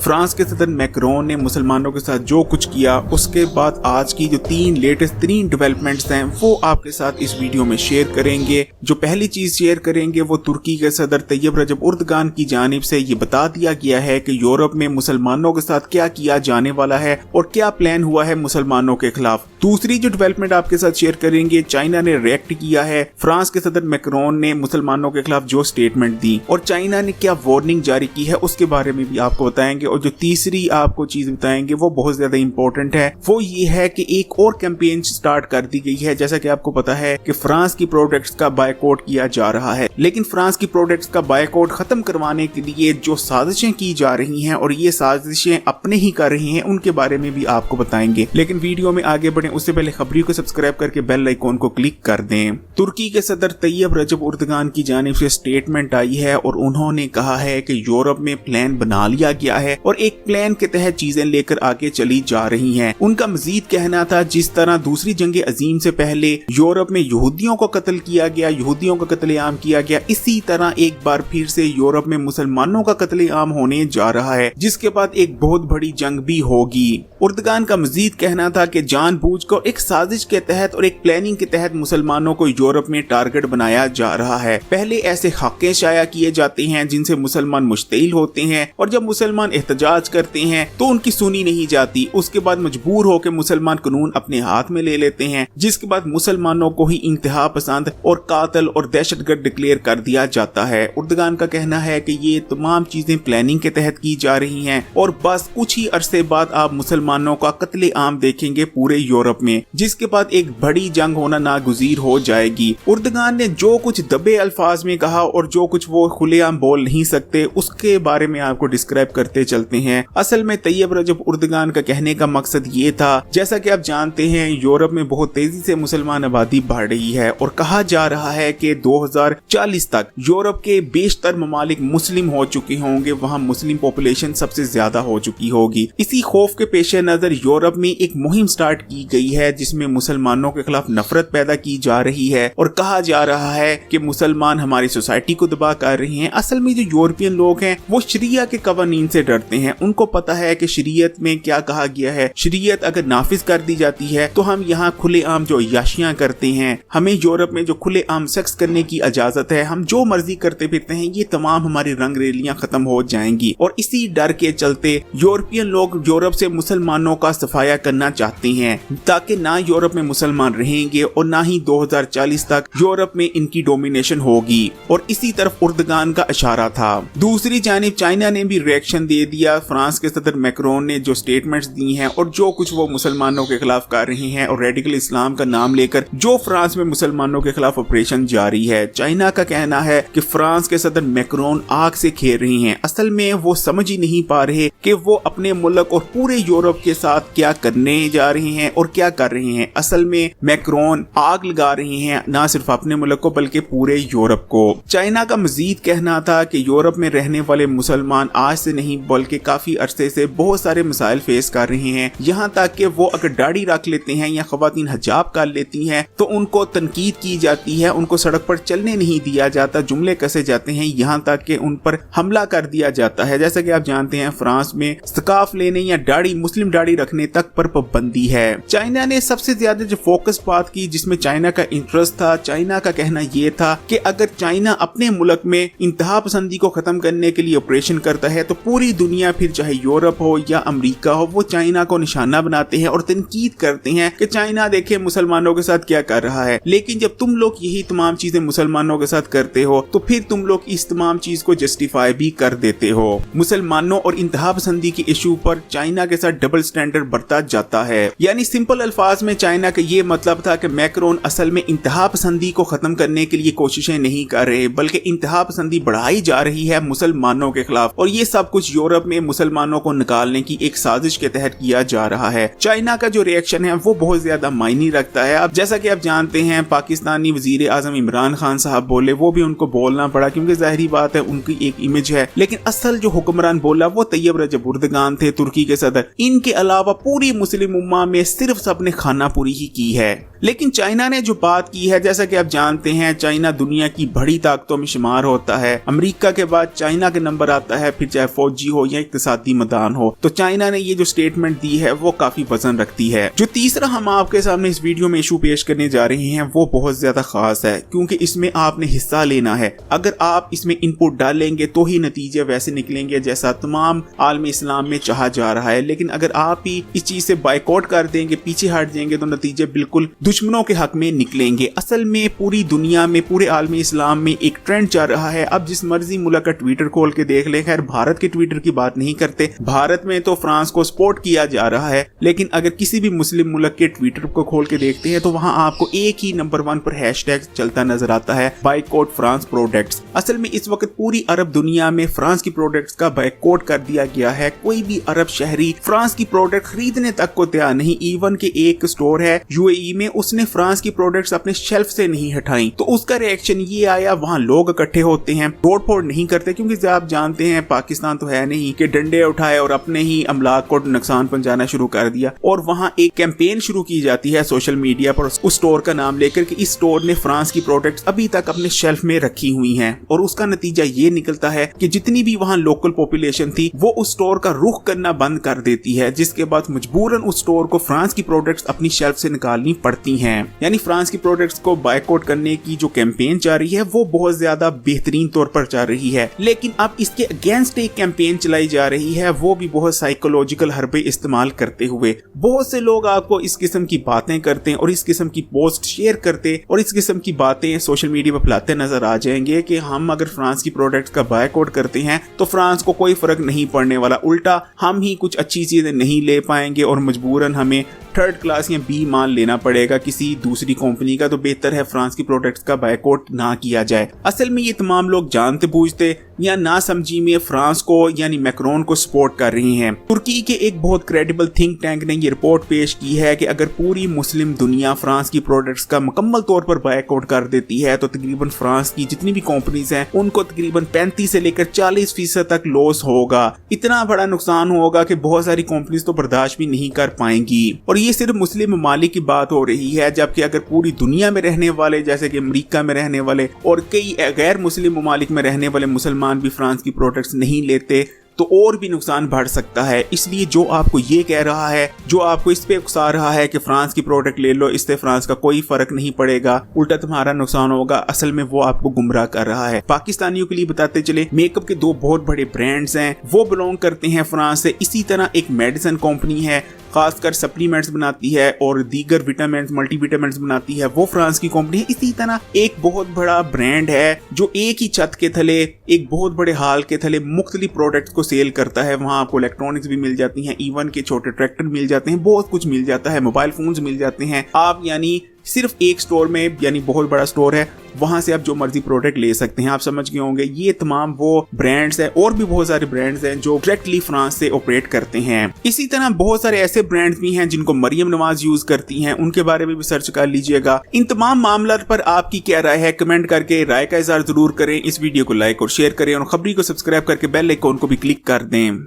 France के सदर Macron ने मुसलमानों के साथ जो कुछ किया, उसके बाद आज की जो 3 लेटेस्ट डेवलपमेंट्स हैं वो आपके साथ इस वीडियो में शेयर करेंगे। जो पहली चीज शेयर करेंगे वो तुर्की के सदर तैयब रजब उर्दगान की जानिब से ये बता दिया गया है कि यूरोप में मुसलमानों के साथ क्या किया जाने वाला है और क्या प्लान हुआ है मुसलमानों के खिलाफ। दूसरी जो डेवलपमेंट आपके साथ शेयर करेंगे, चाइना ने रिएक्ट किया है फ्रांस के सदर मैक्रोन ने मुसलमानों के खिलाफ जो स्टेटमेंट दी और चाइना ने क्या वार्निंग जारी की है उसके बारे में भी आपको बताएंगे। और जो तीसरी आपको चीज बताएंगे वो बहुत ज्यादा इंपॉर्टेंट है, वो ये है कि एक और कैंपेन स्टार्ट कर दी गई है। जैसा कि आपको पता है कि फ्रांस की प्रोडक्ट्स का बायकॉट किया जा रहा है, लेकिन फ्रांस की प्रोडक्ट्स का बायकॉट खत्म करवाने के लिए जो साजिशें की जा रही हैं और ये साजिशें अपने ही कर रही हैं, उनके बारे में भी आपको बताएंगे। लेकिन वीडियो में आगे बढ़े उससे पहले खबरी को सब्सक्राइब करके बेल आइकॉन को क्लिक कर दें। तुर्की के सदर तैयब रजब उर्दगान की जानिब से स्टेटमेंट आई है और उन्होंने कहा है कि यूरोप में प्लान बना लिया गया है और एक प्लान के तहत चीजें लेकर आगे चली जा रही हैं। उनका मजीद कहना था जिस तरह दूसरी जंग अजीम से पहले यूरोप में यहूदियों को कत्ल किया गया, यहूदियों का कत्लेआम किया गया, इसी तरह एक बार फिर से यूरोप में मुसलमानों का कत्लेआम होने जा रहा है, जिसके बाद एक बहुत बड़ी जंग भी होगी। उर्दगान का मजीद कहना था कि जानबूझकर एक साजिश के तहत और एक प्लानिंग के तहत मुसलमानों को यूरोप में टारगेट बनाया जा रहा है। पहले ऐसे हक़ शाया किए जाते हैं जिनसे मुसलमान मुश्तिल होते हैं और जब मुसलमान एहतजाज करते हैं तो उनकी सुनी नहीं जाती। उसके बाद मजबूर होकर मुसलमान कानून अपने हाथ में ले लेते हैं, जिसके बाद मुसलमानों को ही इंतहा पसंद और कातिल और दहशतगर्द डिक्लेयर कर दिया जाता है। उर्दगान का कहना है कि ये तमाम चीजें प्लानिंग के तहत की जा रही हैं और बस कुछ ही अरसे बाद आप मुसलमानों का कत्लेआम देखेंगे पूरे यूरोप में, जिसके बाद एक बड़ी जंग होना नागुज़ीर हो जाएगी। उर्दगान ने जो कुछ दबे अल्फाज में कहा और जो कुछ वो खुलेआम बोल नहीं सकते उसके बारे में आपको डिस्क्राइब करते चलते हैं। असल में तैयब रजब उर्दगान का कहने का मकसद ये था, जैसा कि आप जानते हैं यूरोप में बहुत तेजी से मुसलमान आबादी बढ़ रही है और कहा जा रहा है कि 2040 तक यूरोप के बेशतर ममालिक मुस्लिम हो चुके होंगे, वहाँ मुस्लिम पॉपुलेशन सबसे ज्यादा हो चुकी होगी। इसी खौफ के पेश नजर यूरोप में एक मुहिम स्टार्ट की गई है जिसमें मुसलमानों के खिलाफ नफरत पैदा की जा रही है और कहा जा रहा है कि मुसलमान हमारी सोसाइटी को दबा कर रहे हैं। असल में जो यूरोपियन लोग हैं वो शरिया के कवानीन से डरते हैं। उनको पता है कि शरीयत में क्या कहा गया है, शरीयत अगर नाफिज कर दी जाती है तो हम यहाँ खुलेआम जो अय्याशियां करते हैं, हमें यूरोप में जो खुलेआम सेक्स करने की इजाजत है, हम जो मर्जी करते फिरते हैं, ये तमाम हमारी रंग रेलियां खत्म हो जाएंगी। और इसी डर के चलते यूरोपियन लोग यूरोप से मुसलमानों का सफाया करना चाहते हैं ताकि ना यूरोप में मुसलमान रहेंगे और ना ही 2040 तक यूरोप में इनकी डोमिनेशन होगी। और इसी तरफ उर्दगान का इशारा था। दूसरी जानिब चाइना ने भी रिएक्शन दे दिया। फ्रांस के सदर मैक्रोन ने जो स्टेटमेंट्स दी हैं और जो कुछ वो मुसलमानों के खिलाफ कर रहे हैं और रेडिकल इस्लाम का नाम लेकर जो फ्रांस में मुसलमानों के खिलाफ ऑपरेशन जारी है, चाइना का कहना है कि फ्रांस के सदर मैक्रोन आग से खेल रहे हैं। असल में वो समझ ही नहीं पा रहे कि वो अपने मुल्क और पूरे यूरोप के साथ क्या करने जा रहे हैं और क्या कर रहे हैं। असल में मैक्रोन आग लगा रहे हैं ना सिर्फ अपने मुल्क को बल्कि पूरे यूरोप को। चाइना का मजीद कहना था कि यूरोप में रहने वाले मुसलमान आज से नहीं बल्कि काफी अरसे से बहुत सारे मसाइल फेस कर रहे हैं, यहाँ तक कि वो अगर दाढ़ी रख लेते हैं या खवातीन हिजाब कर लेती हैं तो उनको तनकीद की जाती है, उनको सड़क पर चलने नहीं दिया जाता, जुमले कसे जाते हैं, यहाँ तक कि उन पर हमला कर दिया जाता है। जैसा कि आप जानते हैं फ्रांस में स्कार्फ लेने या दाढ़ी मुस्लिम दाढ़ी रखने तक पर पाबंदी है। चाइना ने सबसे ज्यादा जो फोकस बात की जिसमें चाइना का इंटरेस्ट था, चाइना का कहना यह था कि अगर चाइना अपने मुल्क में इंतहा पसंदी को खत्म करने के लिए ऑपरेशन करता है तो पूरी दुनिया फिर चाहे यूरोप हो या अमेरिका हो वो चाइना को निशाना बनाते हैं और तनकीद करते हैं कि चाइना देखे मुसलमानों के साथ क्या कर रहा है। लेकिन जब तुम लोग यही तमाम चीजें मुसलमानों के साथ करते हो तो फिर तुम लोग इस तमाम चीज को जस्टिफाई भी कर देते हो। मुसलमानों और इंतहा पसंदी के इशू पर चाइना के साथ डबल स्टैंडर्ड बरता जाता है। यानी सिंपल अल्फाज में चाइना का ये मतलब था कि मैक्रोन असल में इंतहा पसंदी को खत्म करने के लिए कोशिशें नहीं कर रहे बल्कि इंतहा पसंदी बढ़ाई जा रही है मुसलमानों के खिलाफ और ये सब कुछ यूरोप में मुसलमानों को निकालने की एक साजिश के तहत किया जा रहा है। चाइना का जो रिएक्शन है वो बहुत ज्यादा मायने रखता है। अब जैसा कि आप जानते हैं पाकिस्तानी वजीर आजम इमरान खान साहब बोले, वो भी उनको बोलना पड़ा क्योंकि जाहिर बात है उनकी एक इमेज है, लेकिन असल जो हुक्मरान बोला वो तैयब रजब उर्दगान थे तुर्की के सदर। इनके अलावा पूरी मुस्लिम उम्मा में सिर्फ सबने खाना पूरी ही की है। लेकिन चाइना ने जो बात की है, जैसा कि आप जानते हैं चाइना दुनिया की बड़ी ताकतों में शुमार होता है। अमेरिका के बाद चाइना के नंबर आता है, फिर चाहे फौजी हो या इक्तिसादी मैदान हो। तो चाइना ने ये जो स्टेटमेंट दी है वो काफी वजन रखती है। जो तीसरा हम आपके सामने इस वीडियो में इशू पेश करने जा रहे हैं वो बहुत ज्यादा खास है, क्योंकि इसमें आपने हिस्सा लेना है। अगर आप इसमें इनपुट डालेंगे तो ही नतीजे वैसे निकलेंगे जैसा तमाम आलम इस्लाम में चाहा जा रहा है, लेकिन अगर आप ही इस चीज से बाइकआउट कर देंगे, पीछे हट जाएंगे, तो नतीजे बिल्कुल दुश्मनों के हक में निकलेंगे। असल में पूरी दुनिया में, पूरे आलम इस्लाम में एक ट्रेंड चल रहा है। अब जिस मर्जी मुल्क का ट्विटर खोल के देख ले, खैर भारत के ट्विटर की बात नहीं करते, भारत में तो फ्रांस को सपोर्ट किया जा रहा है, लेकिन अगर किसी भी मुस्लिम मुल्क के ट्विटर को खोल के देखते हैं तो वहां आपको एक ही नंबर 1 पर हैशटैग चलता नजर आता है, बाइकआउट फ्रांस प्रोडक्ट्स। असल में इस वक्त पूरी अरब दुनिया में फ्रांस की प्रोडक्ट्स का बाइकआउट कर दिया गया है। कोई भी अरब शहरी फ्रांस की प्रोडक्ट खरीदने तक को तैयार नहीं। इवन के एक स्टोर है यूएई में, उसने फ्रांस की प्रोडक्ट्स अपने शेल्फ से नहीं हटाई, तो उसका रिएक्शन ये आया, वहां लोग इकट्ठे होते हैं, तोड़ फोड़ नहीं करते, क्योंकि आप जानते हैं पाकिस्तान तो है नहीं कि डंडे उठाए और अपने ही अमलाक को नुकसान पहुंचाना शुरू कर दिया। और वहां एक कैंपेन शुरू की जाती है सोशल मीडिया पर उस स्टोर का नाम लेकर कि इस स्टोर ने फ्रांस की प्रोडक्ट्स अभी तक अपने शेल्फ में रखी हुई हैं, और उसका नतीजा ये निकलता है कि जितनी भी वहां लोकल पॉपुलेशन थी वो उस स्टोर का रुख करना बंद कर देती है, जिसके बाद मजबूरन उस स्टोर को फ्रांस की प्रोडक्ट्स अपनी शेल्फ से निकालनी पड़ती हैं। यानी फ्रांस की प्रोडक्ट्स को बायकॉट करने की जो कैंपेन चल रही है वो बहुत ज्यादा बेहतरीन तौर पर चल रही है, लेकिन अब इसके अगेंस्ट एक कैंपेन चलाई जा रही है, वो भी बहुत साइकोलॉजिकल हरबे इस्तेमाल करते हुए। बहुत से लोग आपको इस किस्म की बातें करते हैं और इस किस्म की पोस्ट शेयर करते और इस किस्म की बातें सोशल मीडिया पर फैलाते नजर आ जाएंगे कि हम अगर फ्रांस की प्रोडक्ट्स का बायकॉट करते हैं तो फ्रांस को कोई फर्क नहीं पड़ने वाला, उल्टा हम ही कुछ अच्छी चीजें नहीं ले पाएंगे और मजबूरन हमें थर्ड क्लास या बी माल लेना पड़ेगा किसी दूसरी कंपनी का, तो बेहतर है फ्रांस की प्रोडक्ट्स का बायकॉट ना किया जाए। असल में ये तमाम लोग जानते बूझते या ना समझी में फ्रांस को यानी मैक्रोन को सपोर्ट कर रही हैं। तुर्की के एक बहुत क्रेडिबल थिंक टैंक ने ये रिपोर्ट पेश की है कि अगर पूरी मुस्लिम दुनिया फ्रांस की प्रोडक्ट्स का मुकम्मल तौर पर बायकॉट कर देती है तो तकरीबन फ्रांस की जितनी भी कंपनीज हैं उनको तकरीबन 35 से लेकर 40% तक लॉस होगा। इतना बड़ा नुकसान होगा कि बहुत सारी कंपनीज तो बर्दाश्त भी नहीं कर पाएंगी। और ये सिर्फ मुस्लिम ममालिक की बात हो रही है, जबकि अगर पूरी दुनिया में रहने वाले जैसे कि अमेरिका में रहने वाले और कई गैर मुस्लिम ममालिक में रहने वाले मुसलमान भी फ्रांस की प्रोडक्ट्स नहीं लेते तो और भी नुकसान बढ़ सकता है। इसलिए जो आपको ये कह रहा है, जो आपको इस पे उकसा रहा है कि फ्रांस की प्रोडक्ट ले लो, इससे फ्रांस का कोई फर्क नहीं पड़ेगा, उल्टा तुम्हारा नुकसान होगा, असल में वो आपको गुमराह कर रहा है। पाकिस्तानियों के लिए बताते चले, मेकअप के 2 बहुत बड़े ब्रांड्स हैं, वो बिलोंग करते हैं फ्रांस से। इसी तरह एक मेडिसिन कंपनी है, खासकर सप्लीमेंट्स बनाती है और दीगर विटामिन्स मल्टीविटामिन्स बनाती है, वो फ्रांस की कंपनी है। इसी तरह एक बहुत बड़ा ब्रांड है जो एक ही छत के थले, एक बहुत बड़े हाल के थले मुख्तलिफ प्रोडक्ट्स को सेल करता है। वहां आपको इलेक्ट्रॉनिक्स भी मिल जाती हैं, इवन के छोटे ट्रैक्टर मिल जाते हैं, बहुत कुछ मिल जाता है, मोबाइल फोन्स मिल जाते हैं। आप यानी सिर्फ एक स्टोर में, यानी बहुत बड़ा स्टोर है, वहां से आप जो मर्जी प्रोडक्ट ले सकते हैं। आप समझ गए होंगे ये तमाम वो ब्रांड्स हैं, और भी बहुत सारे ब्रांड्स हैं जो डायरेक्टली फ्रांस से ऑपरेट करते हैं। इसी तरह बहुत सारे ऐसे ब्रांड्स भी हैं जिनको मरियम नवाज यूज करती हैं, उनके बारे में भी सर्च कर लीजिएगा। इन तमाम मामलों पर आपकी क्या राय है, कमेंट करके राय का इजहार जरूर करें। इस वीडियो को लाइक और शेयर करें और खबरी को सब्सक्राइब करके बेल आइकॉन को भी क्लिक कर दें।